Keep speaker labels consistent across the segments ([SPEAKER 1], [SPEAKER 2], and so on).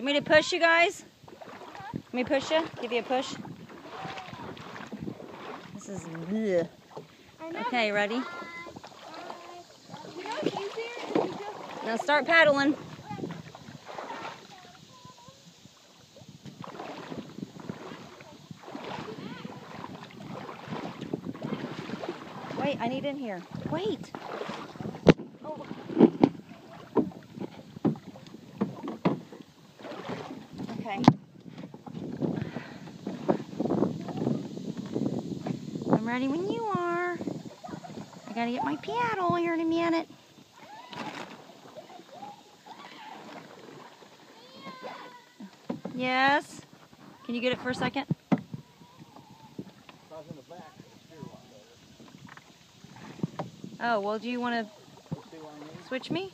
[SPEAKER 1] you want me to push you guys? Let me push you? Give you a push? This is bleh. Okay, ready? Now start paddling. Wait, I need in here. Wait. Oh. Okay. I'm ready when you are. I gotta get my paddle here in a minute. Yes. Can you get it for a second? Oh, well, do you want to switch me?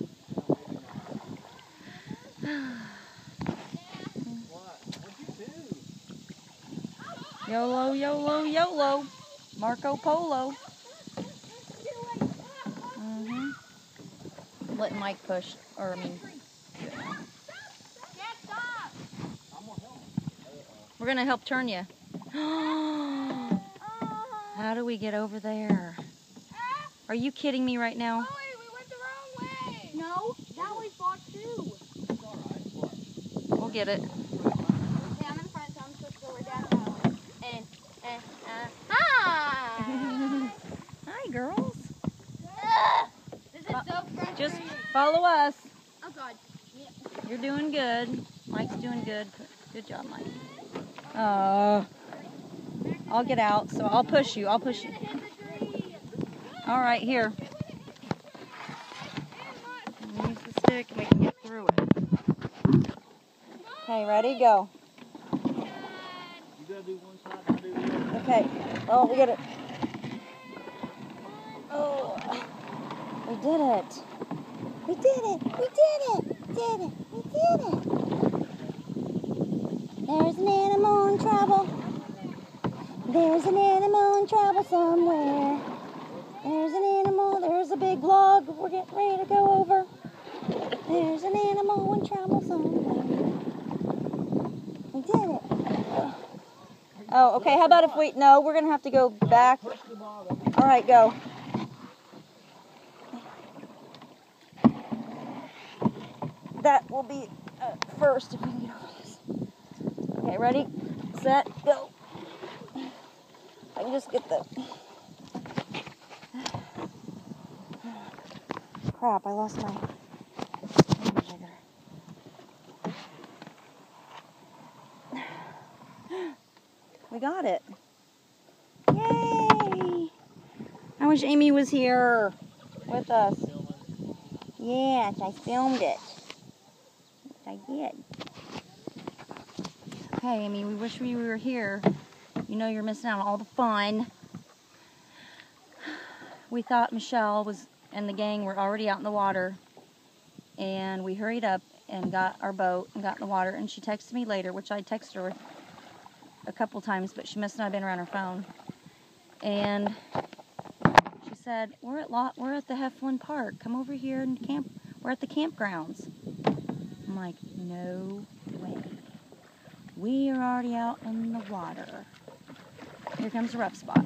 [SPEAKER 1] YOLO, YOLO, YOLO. Marco Polo. Let Mike push, or I mean... We're going to help turn you. How do we get over there? Are you kidding me right now?
[SPEAKER 2] Chloe, we went the wrong way. No, now we fought too. It's all right.
[SPEAKER 1] We'll get it.
[SPEAKER 2] Okay, I'm in front, so I'm supposed to go way down that way. Hi!
[SPEAKER 1] Hi, girls.
[SPEAKER 2] This is so frustrating.
[SPEAKER 1] Just follow us.
[SPEAKER 2] Oh, God. Yeah.
[SPEAKER 1] You're doing good. Mike's doing good. Good job, Mike. I'll get out, so I'll push you. I'll push you. All right, here. Use the stick and we can get through it. Okay, ready? Go. Okay. Oh, we got it. Oh, we did it. We did it. We did it. We did it. We did it. There's an animal in trouble. There's an animal in trouble somewhere. There's an animal, there's a big log we're getting ready to go over. There's an animal in trouble somewhere. We did it. Oh, okay, how about if we, no, we're going to have to go back. All right, go. That will be first if we can get over this. Okay, ready, set, go. I can just get the... Crap, I lost my... We got it. Yay! I wish Amy was here with us. Yes, I filmed it. I did. Okay, Amy, we wish we were here. You know you're missing out on all the fun. We thought Michelle was and the gang were already out in the water, and we hurried up and got our boat and got in the water, and she texted me later, which I texted her a couple times, but she must not have been around her phone, and she said, we're at the Heflin Park, come over here and camp, we're at the campgrounds. I'm like, no way, we are already out in the water. Here comes the rough spot.